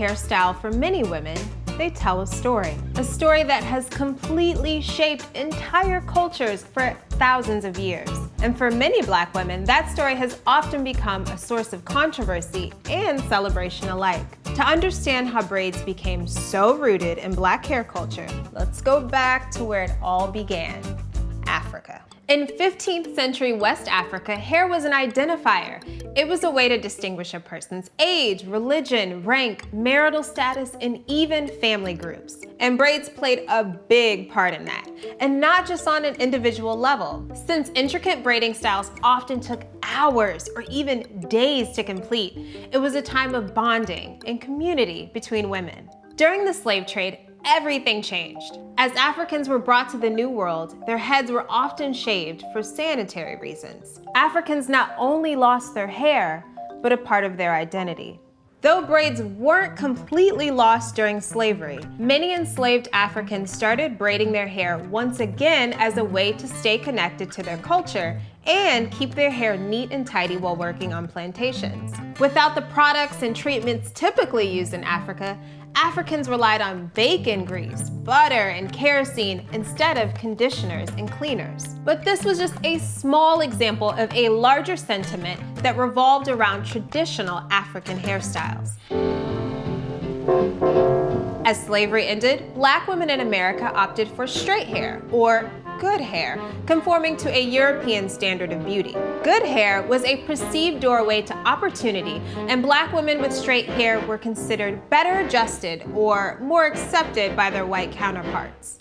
hairstyle for many women, they tell a story that has completely shaped entire cultures for thousands of years. And for many Black women, that story has often become a source of controversy and celebration alike. To understand how braids became so rooted in Black hair culture, let's go back to where it all began, Africa. In 15th century West Africa, hair was an identifier. It was a way to distinguish a person's age, religion, rank, marital status, and even family groups. And braids played a big part in that, and not just on an individual level. Since intricate braiding styles often took hours or even days to complete, it was a time of bonding and community between women. During the slave trade, everything changed. As Africans were brought to the New World, their heads were often shaved for sanitary reasons. Africans not only lost their hair, but a part of their identity. Though braids weren't completely lost during slavery, many enslaved Africans started braiding their hair once again as a way to stay connected to their culture and keep their hair neat and tidy while working on plantations. Without the products and treatments typically used in Africa, Africans relied on bacon grease, butter, and kerosene instead of conditioners and cleaners. But this was just a small example of a larger sentiment that revolved around traditional African hairstyles. As slavery ended, Black women in America opted for straight hair, or good hair, conforming to a European standard of beauty. Good hair was a perceived doorway to opportunity, and Black women with straight hair were considered better adjusted or more accepted by their white counterparts.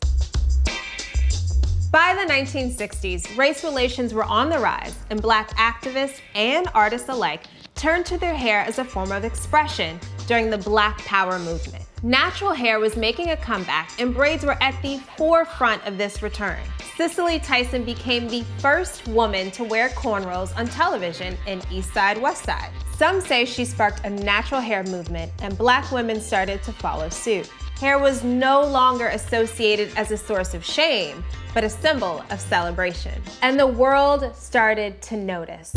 By the 1960s, race relations were on the rise, and Black activists and artists alike turned to their hair as a form of expression during the Black Power movement. Natural hair was making a comeback, and braids were at the forefront of this return. Cicely Tyson became the first woman to wear cornrows on television in East Side, West Side. Some say she sparked a natural hair movement, and Black women started to follow suit. Hair was no longer associated as a source of shame, but a symbol of celebration. And the world started to notice.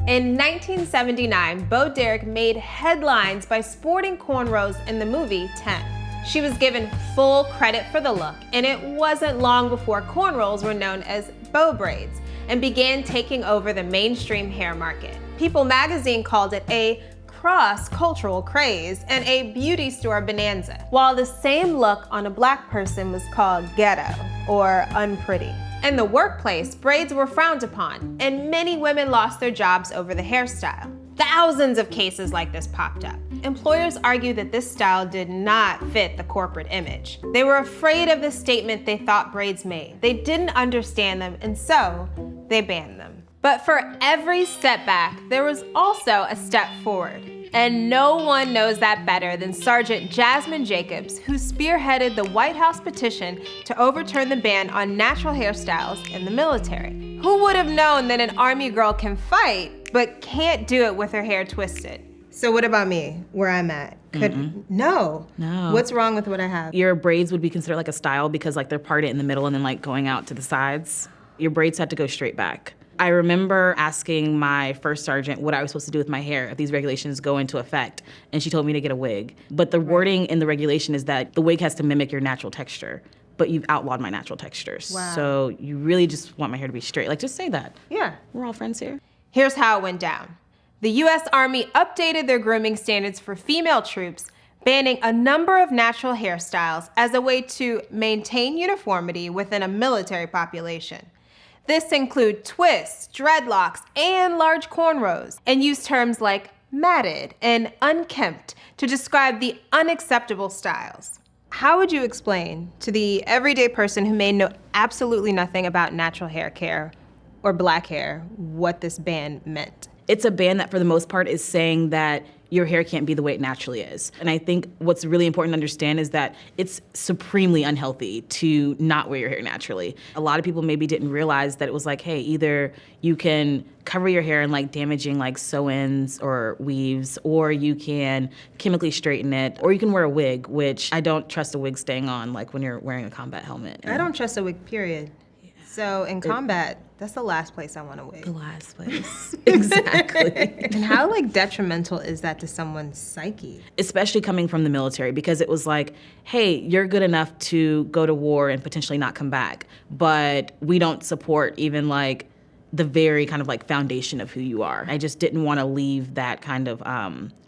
In 1979, Bo Derek made headlines by sporting cornrows in the movie 10. She was given full credit for the look, and it wasn't long before cornrows were known as Bo braids and began taking over the mainstream hair market. People magazine called it a cross-cultural craze and a beauty store bonanza, while the same look on a Black person was called ghetto or unpretty. In the workplace, braids were frowned upon, and many women lost their jobs over the hairstyle. Thousands of cases like this popped up. Employers argued that this style did not fit the corporate image. They were afraid of the statement they thought braids made. They didn't understand them, and so they banned them. But for every setback, there was also a step forward. And no one knows that better than Sergeant Jasmine Jacobs, who spearheaded the White House petition to overturn the ban on natural hairstyles in the military. Who would have known that an Army girl can fight, but can't do it with her hair twisted? So what about me, where I'm at? No. What's wrong with what I have? Your braids would be considered like a style because like they're parted in the middle and then like going out to the sides. Your braids had to go straight back. I remember asking my first sergeant what I was supposed to do with my hair if these regulations go into effect, and she told me to get a wig. But the wording in the regulation is that the wig has to mimic your natural texture, but you've outlawed my natural textures. Wow. So you really just want my hair to be straight. Like, just say that. Yeah. We're all friends here. Here's how it went down. The U.S. Army updated their grooming standards for female troops, banning a number of natural hairstyles as a way to maintain uniformity within a military population. This include twists, dreadlocks, and large cornrows, and use terms like matted and unkempt to describe the unacceptable styles. How would you explain to the everyday person who may know absolutely nothing about natural hair care or Black hair what this ban meant? It's a ban that for the most part is saying that your hair can't be the way it naturally is. And I think what's really important to understand is that it's supremely unhealthy to not wear your hair naturally. A lot of people maybe didn't realize that it was like, hey, either you can cover your hair in like damaging like sew-ins or weaves, or you can chemically straighten it, or you can wear a wig, which I don't trust a wig staying on like when you're wearing a combat helmet. I don't trust a wig, period. So in combat, that's the last place I want to wait. The last place. Exactly. And how like detrimental is that to someone's psyche? Especially coming from the military, because it was like, hey, you're good enough to go to war and potentially not come back, but we don't support even like the very kind of like foundation of who you are. I just didn't want to leave that kind of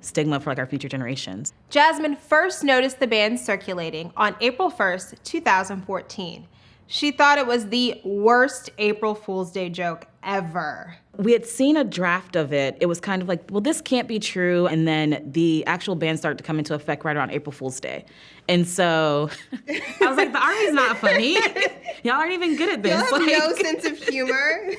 stigma for like our future generations. Jasmine first noticed the band circulating on April 1st, 2014. She thought it was the worst April Fool's Day joke ever. We had seen a draft of it. It was kind of like, well, this can't be true. And then the actual ban started to come into effect right around April Fool's Day. And so I was like, the Army's not funny. Y'all aren't even good at this. Y'all have no sense of humor.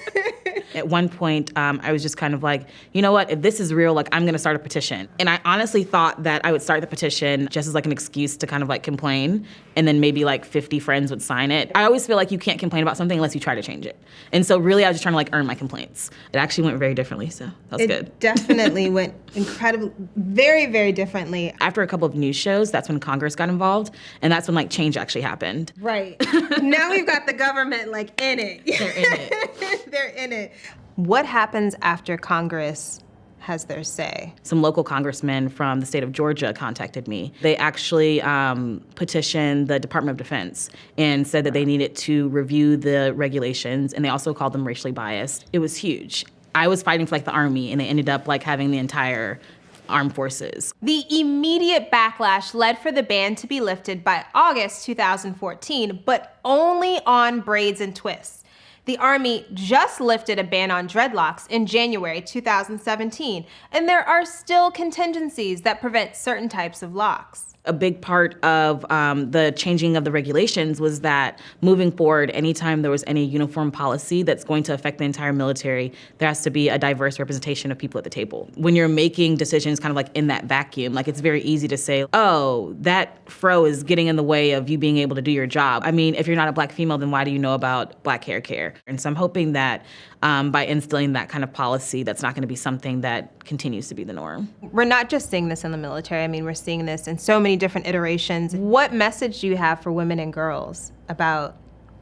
At one point, I was just kind of like, you know what, if this is real, like I'm gonna start a petition. And I honestly thought that I would start the petition just as like an excuse to kind of like complain, and then maybe like 50 friends would sign it. I always feel like you can't complain about something unless you try to change it. And so really I was just trying to like earn my complaints. It actually went very differently, so that was good. It definitely went incredibly, very, very differently. After a couple of news shows, that's when Congress got involved, and that's when like change actually happened. Right. Now we've got the government like in it. They're in it. They're in it. What happens after Congress has their say? Some local congressmen from the state of Georgia contacted me. They actually petitioned the Department of Defense and said that they needed to review the regulations, and they also called them racially biased. It was huge. I was fighting for like the Army, and they ended up like having the entire armed forces. The immediate backlash led for the ban to be lifted by August 2014, but only on braids and twists. The Army just lifted a ban on dreadlocks in January 2017, and there are still contingencies that prevent certain types of locks. A big part of the changing of the regulations was that moving forward, anytime there was any uniform policy that's going to affect the entire military, there has to be a diverse representation of people at the table. When you're making decisions kind of like in that vacuum, like it's very easy to say, oh, that fro is getting in the way of you being able to do your job. I mean, if you're not a black female, then why do you know about black hair care? And so I'm hoping that by instilling that kind of policy, that's not going to be something that continues to be the norm. We're not just seeing this in the military. I mean, we're seeing this in so many different iterations. What message do you have for women and girls about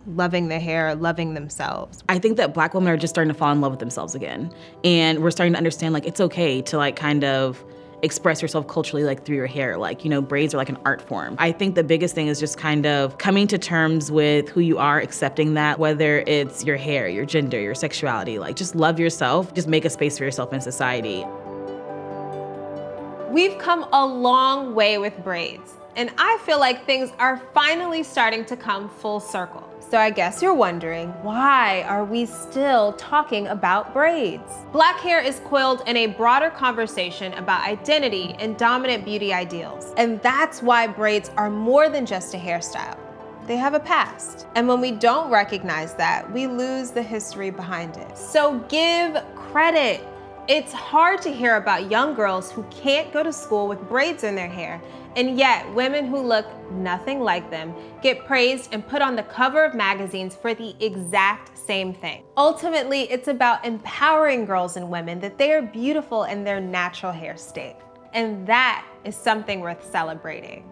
loving their hair, loving themselves? I think that black women are just starting to fall in love with themselves again. And we're starting to understand like it's okay to like kind of express yourself culturally like through your hair. Like, you know, braids are like an art form. I think the biggest thing is just kind of coming to terms with who you are, accepting that, whether it's your hair, your gender, your sexuality, like just love yourself, just make a space for yourself in society. We've come a long way with braids, and I feel like things are finally starting to come full circle. So I guess you're wondering, why are we still talking about braids? Black hair is coiled in a broader conversation about identity and dominant beauty ideals. And that's why braids are more than just a hairstyle. They have a past. And when we don't recognize that, we lose the history behind it. So give credit. It's hard to hear about young girls who can't go to school with braids in their hair, and yet women who look nothing like them get praised and put on the cover of magazines for the exact same thing. Ultimately, it's about empowering girls and women that they are beautiful in their natural hair state. And that is something worth celebrating.